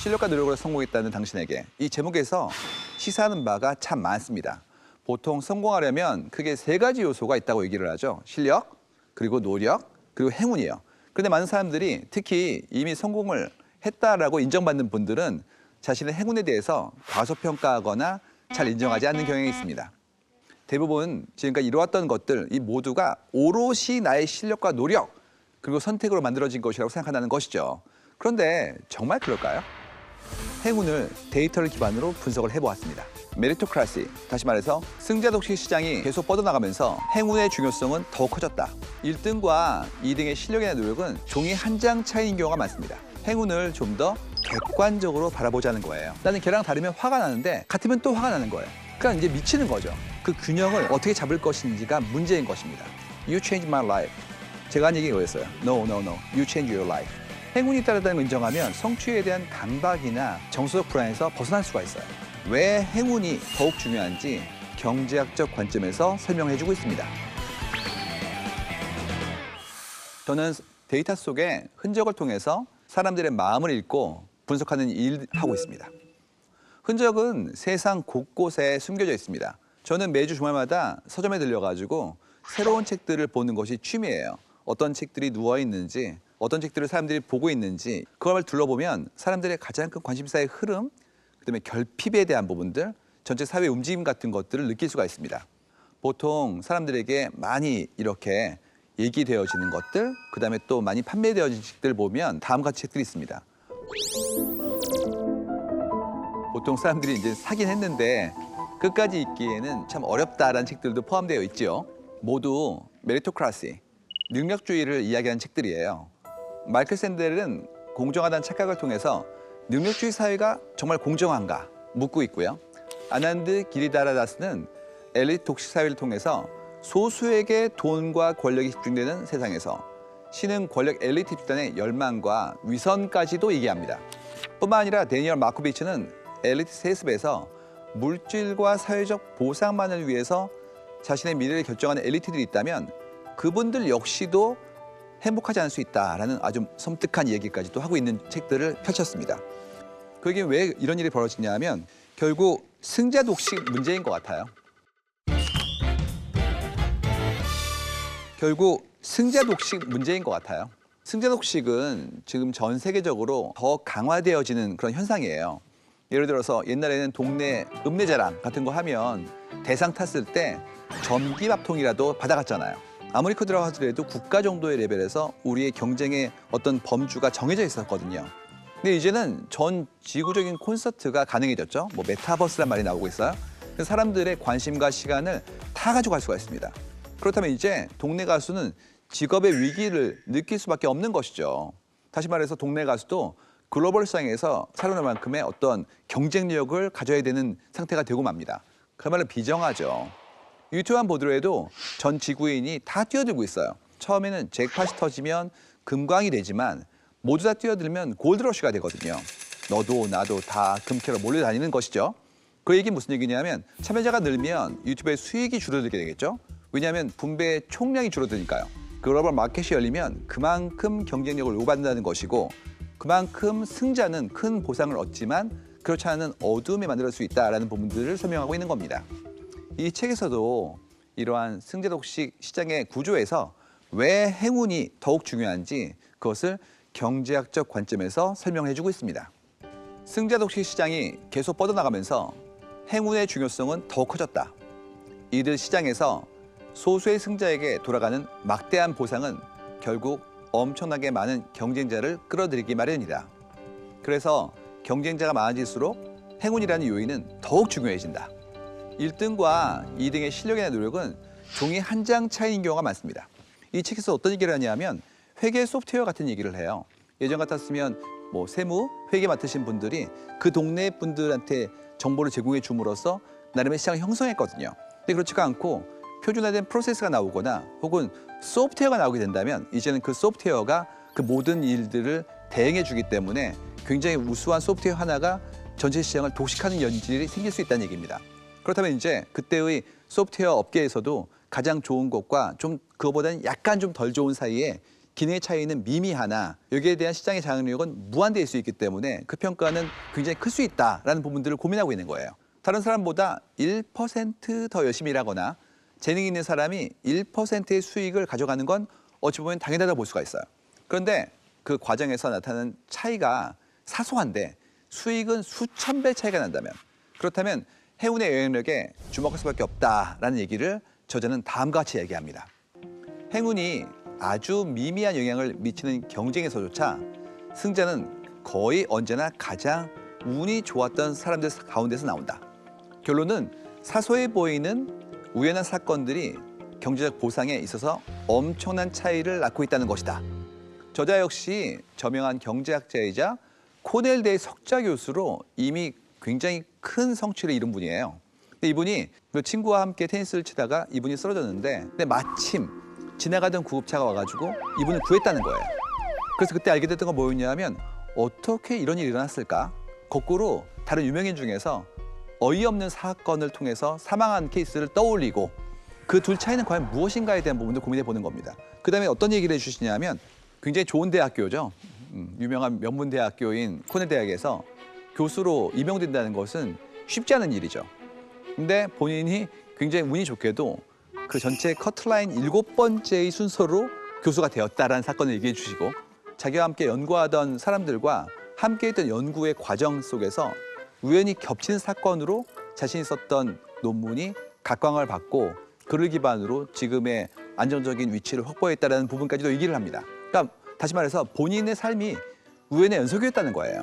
실력과 노력으로 성공했다는 당신에게 이 제목에서 시사하는 바가 참 많습니다. 보통 성공하려면 크게 세 가지 요소가 있다고 얘기를 하죠. 실력, 그리고 노력, 그리고 행운이에요. 그런데 많은 사람들이 특히 이미 성공을 했다라고 인정받는 분들은 자신의 행운에 대해서 과소평가하거나 잘 인정하지 않는 경향이 있습니다. 대부분 지금까지 이루었던 것들 이 모두가 오롯이 나의 실력과 노력 그리고 선택으로 만들어진 것이라고 생각한다는 것이죠. 그런데 정말 그럴까요? 행운을 데이터를 기반으로 분석을 해보았습니다. 메리토크라시, 다시 말해서 승자 독식 시장이 계속 뻗어나가면서 행운의 중요성은 더욱 커졌다. 1등과 2등의 실력이나 노력은 종이 한 장 차이인 경우가 많습니다. 행운을 좀 더 객관적으로 바라보자는 거예요. 나는 걔랑 다르면 화가 나는데 같으면 또 화가 나는 거예요. 그러니까 이제 미치는 거죠. 그 균형을 어떻게 잡을 것인지가 문제인 것입니다. You changed my life. 제가 한 얘기 이거였어요. No, no, no. You change your life. 행운이 따르다는 걸 인정하면 성취에 대한 강박이나 정서적 불안에서 벗어날 수가 있어요. 왜 행운이 더욱 중요한지 경제학적 관점에서 설명해주고 있습니다. 저는 데이터 속의 흔적을 통해서 사람들의 마음을 읽고 분석하는 일을 하고 있습니다. 흔적은 세상 곳곳에 숨겨져 있습니다. 저는 매주 주말마다 서점에 들려가지고 새로운 책들을 보는 것이 취미예요. 어떤 책들이 누워있는지, 어떤 책들을 사람들이 보고 있는지 그걸 둘러보면 사람들의 가장 큰 관심사의 흐름, 그다음에 결핍에 대한 부분들, 전체 사회 움직임 같은 것들을 느낄 수가 있습니다. 보통 사람들에게 많이 이렇게 얘기되어지는 것들, 그다음에 또 많이 판매되어진 책들 보면 다음과 같이 책들이 있습니다. 보통 사람들이 이제 사긴 했는데 끝까지 읽기에는 참 어렵다라는 책들도 포함되어 있죠. 모두 메리토크라시, 능력주의를 이야기하는 책들이에요. 마이클 샌델은 공정하다는 착각을 통해서 능력주의 사회가 정말 공정한가 묻고 있고요. 아난드 기리다라다스는 엘리트 독식 사회를 통해서 소수에게 돈과 권력이 집중되는 세상에서 신흥 권력 엘리트 집단의 열망과 위선까지도 얘기합니다. 뿐만 아니라 데니얼 마코비치는 엘리트 세습에서 물질과 사회적 보상만을 위해서 자신의 미래를 결정하는 엘리트들이 있다면 그분들 역시도 행복하지 않을 수 있다라는 아주 섬뜩한 얘기까지도 하고 있는 책들을 펼쳤습니다. 그게 왜 이런 일이 벌어지냐 하면 결국 승자 독식 문제인 것 같아요. 결국 승자 독식 문제인 것 같아요. 승자 독식은 지금 전 세계적으로 더 강화되어지는 그런 현상이에요. 예를 들어서 옛날에는 동네 읍내자랑 같은 거 하면 대상 탔을 때 전기밥통이라도 받아갔잖아요. 아무리 크더라고 하더라도 국가 정도의 레벨에서 우리의 경쟁의 어떤 범주가 정해져 있었거든요. 근데 이제는 전 지구적인 콘서트가 가능해졌죠. 뭐 메타버스란 말이 나오고 있어요. 그래서 사람들의 관심과 시간을 다 가져갈 수가 있습니다. 그렇다면 이제 동네 가수는 직업의 위기를 느낄 수밖에 없는 것이죠. 다시 말해서 동네 가수도 글로벌 시장에서 살아날 만큼의 어떤 경쟁력을 가져야 되는 상태가 되고 맙니다. 그야말로 비정하죠. 유튜브만 보더라도 전 지구인이 다 뛰어들고 있어요. 처음에는 잭팟이 터지면 금광이 되지만 모두 다 뛰어들면 골드러시가 되거든요. 너도 나도 다 금캐로 몰려다니는 것이죠. 그 얘기는 무슨 얘기냐면 참여자가 늘면 유튜브의 수익이 줄어들게 되겠죠. 왜냐하면 분배의 총량이 줄어드니까요. 글로벌 마켓이 열리면 그만큼 경쟁력을 요구받는다는 것이고 그만큼 승자는 큰 보상을 얻지만 그렇지 않은 어두움에 만들 수 있다는 부분들을 설명하고 있는 겁니다. 이 책에서도 이러한 승자 독식 시장의 구조에서 왜 행운이 더욱 중요한지 그것을 경제학적 관점에서 설명해주고 있습니다. 승자 독식 시장이 계속 뻗어나가면서 행운의 중요성은 더욱 커졌다. 이들 시장에서 소수의 승자에게 돌아가는 막대한 보상은 결국 엄청나게 많은 경쟁자를 끌어들이기 마련이다. 그래서 경쟁자가 많아질수록 행운이라는 요인은 더욱 중요해진다. 1등과 2등의 실력이나 노력은 종이 한 장 차이인 경우가 많습니다. 이 책에서 어떤 얘기를 하냐면 회계 소프트웨어 같은 얘기를 해요. 예전 같았으면 뭐 세무, 회계 맡으신 분들이 그 동네 분들한테 정보를 제공해 줌으로써 나름의 시장을 형성했거든요. 근데 그렇지가 않고 표준화된 프로세스가 나오거나 혹은 소프트웨어가 나오게 된다면 이제는 그 소프트웨어가 그 모든 일들을 대행해 주기 때문에 굉장히 우수한 소프트웨어 하나가 전체 시장을 독식하는 연질이 생길 수 있다는 얘기입니다. 그렇다면 이제 그때의 소프트웨어 업계에서도 가장 좋은 것과 좀 그거보다는 약간 좀 덜 좋은 사이에 기능의 차이는 미미하나 여기에 대한 시장의 장악력은 무한대일 수 있기 때문에 그 평가는 굉장히 클 수 있다라는 부분들을 고민하고 있는 거예요. 다른 사람보다 1%더 열심히 일하거나 재능이 있는 사람이 1%의 수익을 가져가는 건 어찌 보면 당연하다고 볼 수가 있어요. 그런데 그 과정에서 나타나는 차이가 사소한데 수익은 수천 배 차이가 난다면, 그렇다면 행운의 영향력에 주목할 수밖에 없다라는 얘기를 저자는 다음과 같이 얘기합니다. 행운이 아주 미미한 영향을 미치는 경쟁에서조차 승자는 거의 언제나 가장 운이 좋았던 사람들 가운데서 나온다. 결론은 사소해 보이는 우연한 사건들이 경제적 보상에 있어서 엄청난 차이를 낳고 있다는 것이다. 저자 역시 저명한 경제학자이자 코넬대의 석좌 교수로 이미 굉장히 큰 성취를 이룬 분이에요. 근데 이분이 그 친구와 함께 테니스를 치다가 이분이 쓰러졌는데, 근데 마침 지나가던 구급차가 와가지고 이분을 구했다는 거예요. 그래서 그때 알게 됐던 건 뭐였냐면, 어떻게 이런 일이 일어났을까? 거꾸로 다른 유명인 중에서 어이없는 사건을 통해서 사망한 케이스를 떠올리고 그 둘 차이는 과연 무엇인가에 대한 부분도 고민해 보는 겁니다. 그다음에 어떤 얘기를 해주시냐면, 굉장히 좋은 대학교죠. 유명한 명문대학교인 코넬대학에서 교수로 임용된다는 것은 쉽지 않은 일이죠. 근데 본인이 굉장히 운이 좋게도 그 전체 커트라인 7번째의 순서로 교수가 되었다라는 사건을 얘기해 주시고, 자기와 함께 연구하던 사람들과 함께했던 연구의 과정 속에서 우연히 겹치는 사건으로 자신이 썼던 논문이 각광을 받고 그를 기반으로 지금의 안정적인 위치를 확보했다는 부분까지도 얘기를 합니다. 그러니까 다시 말해서 본인의 삶이 우연의 연속이었다는 거예요.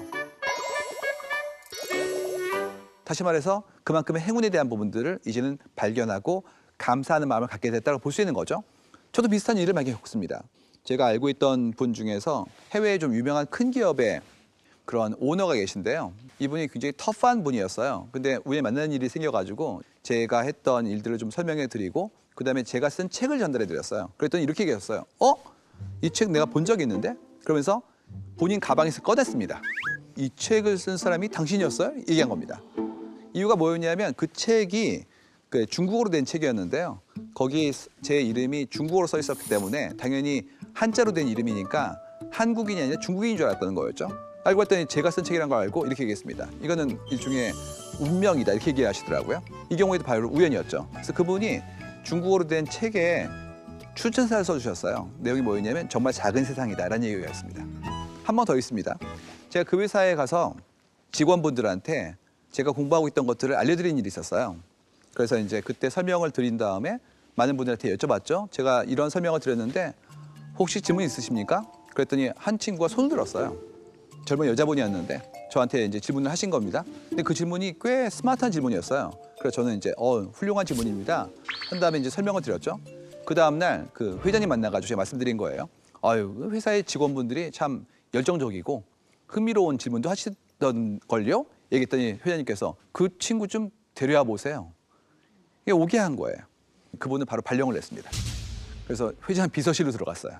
다시 말해서 그만큼의 행운에 대한 부분들을 이제는 발견하고 감사하는 마음을 갖게 됐다고 볼 수 있는 거죠. 저도 비슷한 일을 많이 겪습니다. 제가 알고 있던 분 중에서 해외에 좀 유명한 큰 기업의 그런 오너가 계신데요. 이분이 굉장히 터프한 분이었어요. 근데 우연히 만나는 일이 생겨가지고 제가 했던 일들을 좀 설명해 드리고, 그다음에 제가 쓴 책을 전달해 드렸어요. 그랬더니 이렇게 얘기했어요. 이 책 내가 본 적이 있는데? 그러면서 본인 가방에서 꺼냈습니다. 이 책을 쓴 사람이 당신이었어요? 얘기한 겁니다. 이유가 뭐였냐면 그 책이 중국어로 된 책이었는데요. 거기 제 이름이 중국어로 써 있었기 때문에 당연히 한자로 된 이름이니까 한국인이 아니라 중국인인 줄 알았다는 거였죠. 알고 봤더니 제가 쓴 책이라는 걸 알고 이렇게 얘기했습니다. 이거는 일종의 운명이다, 이렇게 얘기하시더라고요. 이 경우에도 바로 우연이었죠. 그래서 그분이 중국어로 된 책에 추천사를 써주셨어요. 내용이 뭐였냐면 정말 작은 세상이다라는 얘기였습니다. 한 번 더 있습니다. 제가 그 회사에 가서 직원분들한테 제가 공부하고 있던 것들을 알려드린 일이 있었어요. 그래서 이제 그때 설명을 드린 다음에 많은 분들한테 여쭤봤죠. 제가 이런 설명을 드렸는데 혹시 질문 있으십니까? 그랬더니 한 친구가 손을 들었어요. 젊은 여자분이었는데 저한테 이제 질문을 하신 겁니다. 근데 그 질문이 꽤 스마트한 질문이었어요. 그래서 저는 이제 훌륭한 질문입니다. 한 다음에 이제 설명을 드렸죠. 그 다음 날 그 회장님 만나가지고 제가 말씀드린 거예요. 회사의 직원분들이 참 열정적이고 흥미로운 질문도 하시던 걸요? 얘기했더니 회장님께서 그 친구 좀 데려와 보세요. 이게 오게 한 거예요. 그분은 바로 발령을 냈습니다. 그래서 회장 비서실로 들어갔어요.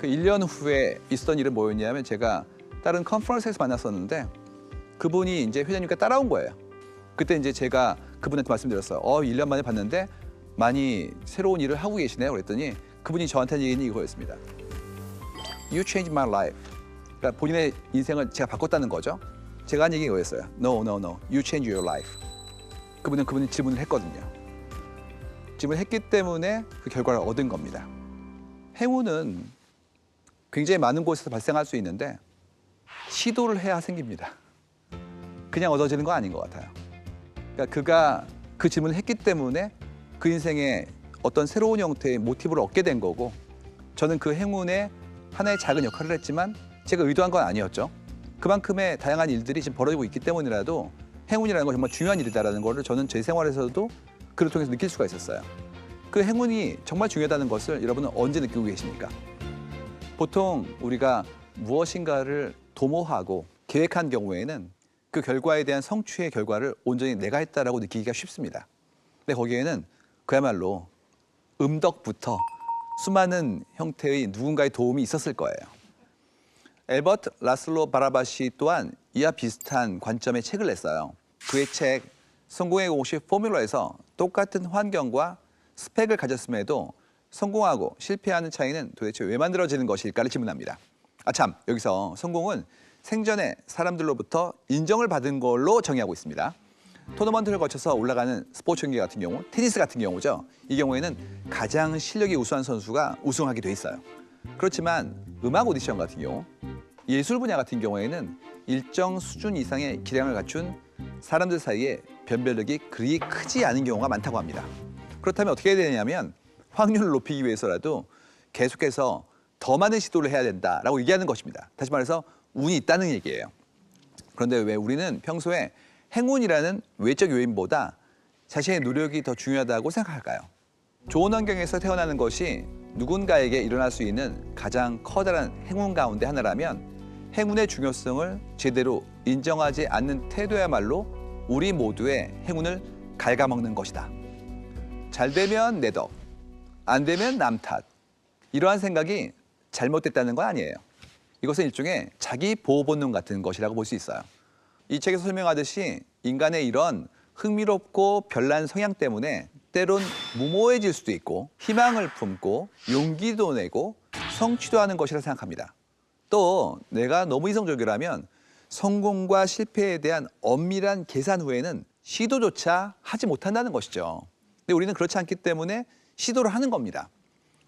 그 1년 후에 있었던 일은 뭐였냐면 제가 다른 컨퍼런스에서 만났었는데 그분이 이제 회장님께 따라온 거예요. 그때 이제 제가 그분한테 말씀드렸어요. 1년 만에 봤는데 많이 새로운 일을 하고 계시네요. 그랬더니 그분이 저한테 한 얘기는 이거였습니다. You changed my life. 그러니까 본인의 인생을 제가 바꿨다는 거죠. 제가 한 얘기가 이거였어요. No. You changed your life. 그분이 질문을 했거든요. 질문을 했기 때문에 그 결과를 얻은 겁니다. 행운은 굉장히 많은 곳에서 발생할 수 있는데 시도를 해야 생깁니다. 그냥 얻어지는 건 아닌 것 같아요. 그러니까 그가 그 질문을 했기 때문에 그 인생에 어떤 새로운 형태의 모티브를 얻게 된 거고, 저는 그 행운에 하나의 작은 역할을 했지만 제가 의도한 건 아니었죠. 그만큼의 다양한 일들이 지금 벌어지고 있기 때문이라도 행운이라는 건 정말 중요한 일이다라는 거를 저는 제 생활에서도 그를 통해서 느낄 수가 있었어요. 그 행운이 정말 중요하다는 것을 여러분은 언제 느끼고 계십니까? 보통 우리가 무엇인가를 도모하고 계획한 경우에는 그 결과에 대한 성취의 결과를 온전히 내가 했다라고 느끼기가 쉽습니다. 근데 거기에는 그야말로 음덕부터 수많은 형태의 누군가의 도움이 있었을 거예요. 엘버트 라슬로 바라바시 또한 이와 비슷한 관점의 책을 냈어요. 그의 책 성공의 공식 포뮬러에서 똑같은 환경과 스펙을 가졌음에도 성공하고 실패하는 차이는 도대체 왜 만들어지는 것일까를 질문합니다. 아참, 여기서 성공은 생전에 사람들로부터 인정을 받은 걸로 정의하고 있습니다. 토너먼트를 거쳐서 올라가는 스포츠 경기 같은 경우, 테니스 같은 경우죠. 이 경우에는 가장 실력이 우수한 선수가 우승하게 돼 있어요. 그렇지만 음악 오디션 같은 경우, 예술 분야 같은 경우에는 일정 수준 이상의 기량을 갖춘 사람들 사이에 변별력이 그리 크지 않은 경우가 많다고 합니다. 그렇다면 어떻게 해야 되냐면 확률을 높이기 위해서라도 계속해서 더 많은 시도를 해야 된다라고 얘기하는 것입니다. 다시 말해서 운이 있다는 얘기예요. 그런데 왜 우리는 평소에 행운이라는 외적 요인보다 자신의 노력이 더 중요하다고 생각할까요? 좋은 환경에서 태어나는 것이 누군가에게 일어날 수 있는 가장 커다란 행운 가운데 하나라면 행운의 중요성을 제대로 인정하지 않는 태도야말로 우리 모두의 행운을 갉아먹는 것이다. 잘 되면 내 덕, 안 되면 남 탓. 이러한 생각이 잘못됐다는 건 아니에요. 이것은 일종의 자기 보호 본능 같은 것이라고 볼 수 있어요. 이 책에서 설명하듯이 인간의 이런 흥미롭고 별난 성향 때문에 때론 무모해질 수도 있고 희망을 품고 용기도 내고 성취도 하는 것이라 생각합니다. 또 내가 너무 이성적이라면 성공과 실패에 대한 엄밀한 계산 후에는 시도조차 하지 못한다는 것이죠. 근데 우리는 그렇지 않기 때문에 시도를 하는 겁니다.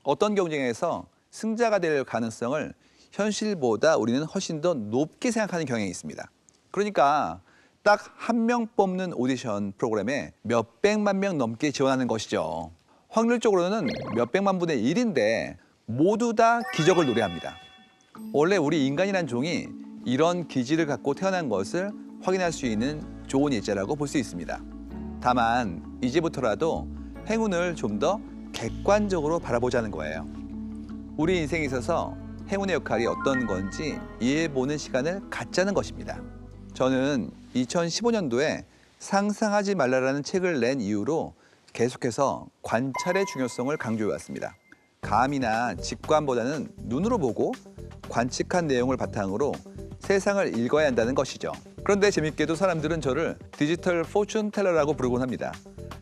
어떤 경쟁에서 승자가 될 가능성을 현실보다 우리는 훨씬 더 높게 생각하는 경향이 있습니다. 그러니까 딱 한 명 뽑는 오디션 프로그램에 몇백만 명 넘게 지원하는 것이죠. 확률적으로는 몇백만 분의 1인데 모두 다 기적을 노래합니다. 원래 우리 인간이란 종이 이런 기질을 갖고 태어난 것을 확인할 수 있는 좋은 예제라고 볼 수 있습니다. 다만 이제부터라도 행운을 좀 더 객관적으로 바라보자는 거예요. 우리 인생에 있어서 행운의 역할이 어떤 건지 이해해보는 시간을 갖자는 것입니다. 저는 2015년도에 상상하지 말라라는 책을 낸 이후로 계속해서 관찰의 중요성을 강조해왔습니다. 감이나 직관보다는 눈으로 보고 관측한 내용을 바탕으로 세상을 읽어야 한다는 것이죠. 그런데 재밌게도 사람들은 저를 디지털 포춘 텔러라고 부르곤 합니다.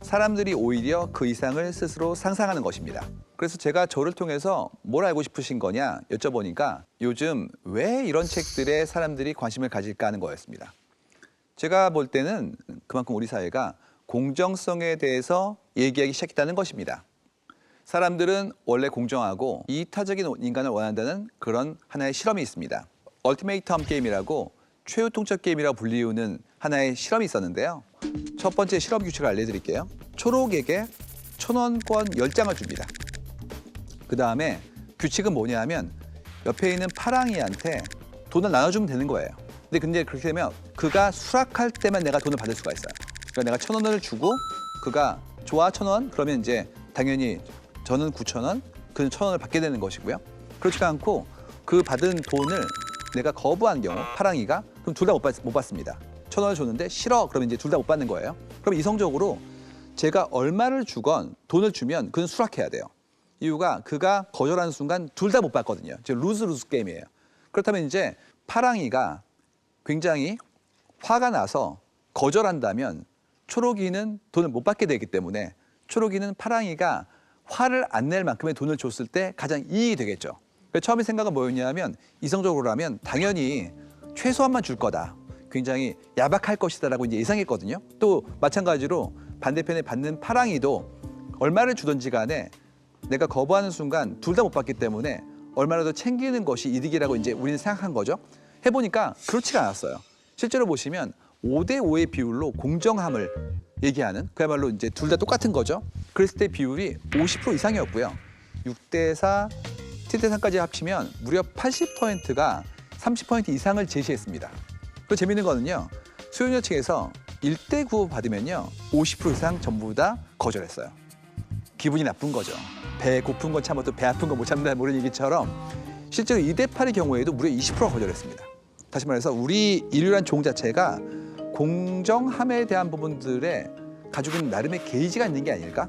사람들이 오히려 그 이상을 스스로 상상하는 것입니다. 그래서 제가 저를 통해서 뭘 알고 싶으신 거냐 여쭤보니까 요즘 왜 이런 책들에 사람들이 관심을 가질까 하는 거였습니다. 제가 볼 때는 그만큼 우리 사회가 공정성에 대해서 얘기하기 시작했다는 것입니다. 사람들은 원래 공정하고 이타적인 인간을 원한다는 그런 하나의 실험이 있습니다. 얼티메이텀 게임이라고 최후 통첩 게임이라고 불리우는 하나의 실험이 있었는데요. 첫 번째 실험 규칙을 알려드릴게요. 초록에게 1,000원권 10장을 줍니다. 그 다음에 규칙은 뭐냐 하면 옆에 있는 파랑이한테 돈을 나눠주면 되는 거예요. 근데 그렇게 되면 그가 수락할 때만 내가 돈을 받을 수가 있어요. 그러니까 내가 1,000원을 주고 그가 좋아 1,000원 그러면 이제 당연히 저는 9,000원, 그는 1,000원을 받게 되는 것이고요. 그렇지가 않고 그 받은 돈을 내가 거부한 경우 파랑이가 그럼 둘 다 못 받습니다. 1,000원을 줬는데 싫어 그러면 이제 둘 다 못 받는 거예요. 그럼 이성적으로 제가 얼마를 주건 돈을 주면 그는 수락해야 돼요. 이유가 그가 거절하는 순간 둘 다 못 받거든요. 즉 루즈 게임이에요. 그렇다면 이제 파랑이가 굉장히 화가 나서 거절한다면 초록이는 돈을 못 받게 되기 때문에 초록이는 파랑이가 화를 안 낼 만큼의 돈을 줬을 때 가장 이익이 되겠죠. 처음에 생각은 뭐였냐면 이성적으로라면 당연히 최소한만 줄 거다. 굉장히 야박할 것이다라고 이제 예상했거든요. 또 마찬가지로 반대편에 받는 파랑이도 얼마를 주든지 간에 내가 거부하는 순간 둘 다 못 받기 때문에 얼마라도 챙기는 것이 이득이라고 이제 우리는 생각한 거죠. 해보니까 그렇지가 않았어요. 실제로 보시면 5대5의 비율로 공정함을 얘기하는 그야말로 이제 둘 다 똑같은 거죠. 그랬을 때 비율이 50% 이상이었고요. 6대4, 7대3까지 합치면 무려 80%가 30% 이상을 제시했습니다. 또 재밌는 거는요. 수요자 측에서 1대9 받으면요. 50% 이상 전부 다 거절했어요. 기분이 나쁜 거죠. 배 고픈 건 참아도 배 아픈 건 못 참는다 모르는 얘기처럼 실제로 2대8의 경우에도 무려 20%가 거절했습니다. 다시 말해서 우리 인류란 종 자체가 공정함에 대한 부분들에 가지고 있는 나름의 게이지가 있는 게 아닐까?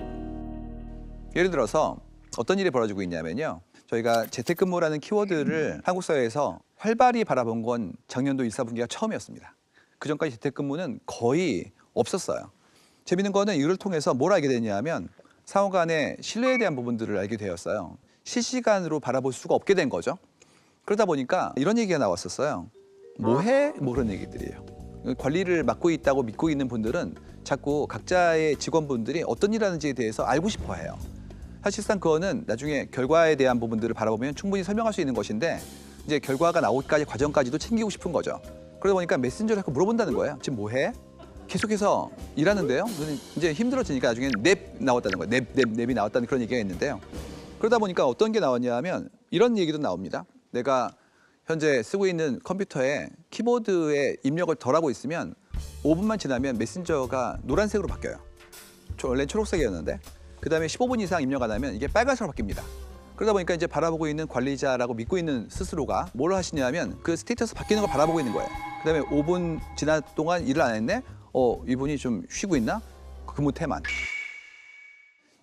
예를 들어서 어떤 일이 벌어지고 있냐면요. 저희가 재택근무라는 키워드를 한국 사회에서 활발히 바라본 건 작년도 1, 4분기가 처음이었습니다. 그전까지 재택근무는 거의 없었어요. 재밌는 거는 이를 통해서 뭘 알게 됐냐면 상호 간의 신뢰에 대한 부분들을 알게 되었어요. 실시간으로 바라볼 수가 없게 된 거죠. 그러다 보니까 이런 얘기가 나왔었어요. 뭐해? 뭐 그런 얘기들이에요. 관리를 맡고 있다고 믿고 있는 분들은 자꾸 각자의 직원분들이 어떤 일 하는지에 대해서 알고 싶어 해요. 사실상 그거는 나중에 결과에 대한 부분들을 바라보면 충분히 설명할 수 있는 것인데 이제 결과가 나오기까지 과정까지도 챙기고 싶은 거죠. 그러다 보니까 메신저를 자꾸 물어본다는 거예요. 지금 뭐해? 계속해서 일하는데요. 이제 힘들어지니까 나중에는 냅 나왔다는 거예요. 냅이 나왔다는 그런 얘기가 있는데요. 그러다 보니까 어떤 게 나왔냐 하면 이런 얘기도 나옵니다. 내가 현재 쓰고 있는 컴퓨터에 키보드에 입력을 덜 하고 있으면 5분만 지나면 메신저가 노란색으로 바뀌어요. 원래 초록색이었는데 그다음에 15분 이상 입력 안 하면 이게 빨간색으로 바뀝니다. 그러다 보니까 이제 바라보고 있는 관리자라고 믿고 있는 스스로가 뭘 하시냐면 그 스테이터스 바뀌는 걸 바라보고 있는 거예요. 그다음에 5분 지난 동안 일을 안 했네? 이분이 좀 쉬고 있나? 근무 태만.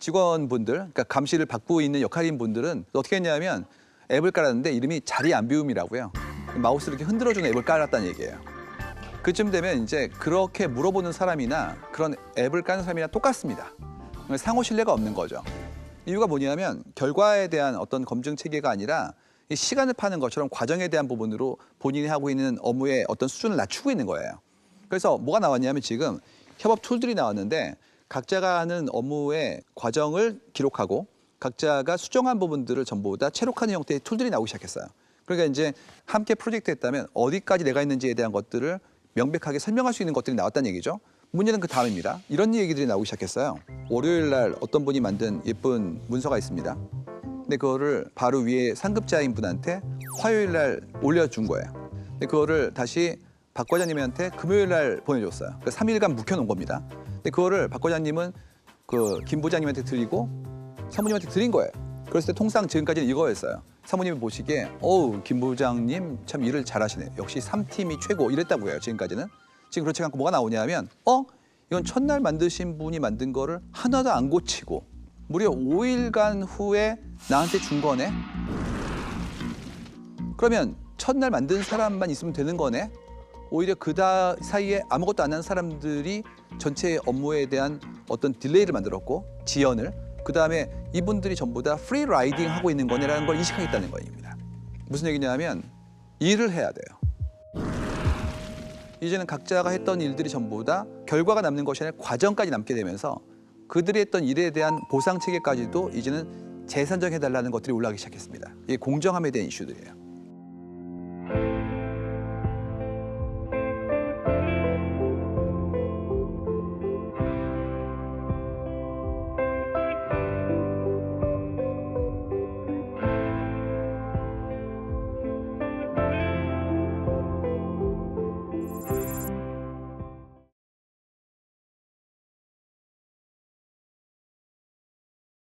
직원분들, 그러니까 감시를 받고 있는 역할인 분들은 어떻게 했냐면 앱을 깔았는데 이름이 자리 안 비움이라고요. 마우스를 이렇게 흔들어주는 앱을 깔았다는 얘기예요. 그쯤 되면 이제 그렇게 물어보는 사람이나 그런 앱을 까는 사람이랑 똑같습니다. 상호 신뢰가 없는 거죠. 이유가 뭐냐면 결과에 대한 어떤 검증 체계가 아니라 이 시간을 파는 것처럼 과정에 대한 부분으로 본인이 하고 있는 업무의 어떤 수준을 낮추고 있는 거예요. 그래서 뭐가 나왔냐면 지금 협업 툴들이 나왔는데 각자가 하는 업무의 과정을 기록하고 각자가 수정한 부분들을 전부 다 체록하는 형태의 툴들이 나오기 시작했어요. 그러니까 이제 함께 프로젝트 했다면 어디까지 내가 있는지에 대한 것들을 명백하게 설명할 수 있는 것들이 나왔다는 얘기죠. 문제는 그 다음입니다. 이런 얘기들이 나오기 시작했어요. 월요일 날 어떤 분이 만든 예쁜 문서가 있습니다. 근데 그거를 바로 위에 상급자인 분한테 화요일 날 올려준 거예요. 근데 그거를 다시 박 과장님한테 금요일 날 보내줬어요. 그러니까 3일간 묵혀놓은 겁니다. 근데 그거를 박 과장님은 그 김 부장님한테 드리고 사모님한테 드린 거예요. 그랬을 때 통상 지금까지는 이거였어요. 사모님이 보시기에 김 부장님 참 일을 잘하시네. 역시 3팀이 최고 이랬다고 해요. 지금까지는. 지금 그렇지 않고 뭐가 나오냐 하면 이건 첫날 만드신 분이 만든 거를 하나도 안 고치고 무려 5일간 후에 나한테 준 거네. 그러면 첫날 만든 사람만 있으면 되는 거네. 오히려 그 사이에 아무것도 안 한 사람들이 전체 업무에 대한 어떤 딜레이를 만들었고 지연을 그다음에 이분들이 전부 다 프리 라이딩 하고 있는 거네라는 걸 인식하겠다는 거입니다. 무슨 얘기냐 하면 일을 해야 돼요. 이제는 각자가 했던 일들이 전부 다 결과가 남는 것이 아니라 과정까지 남게 되면서 그들이 했던 일에 대한 보상 체계까지도 이제는 재산정해달라는 것들이 올라가기 시작했습니다. 이게 공정함에 대한 이슈들이에요.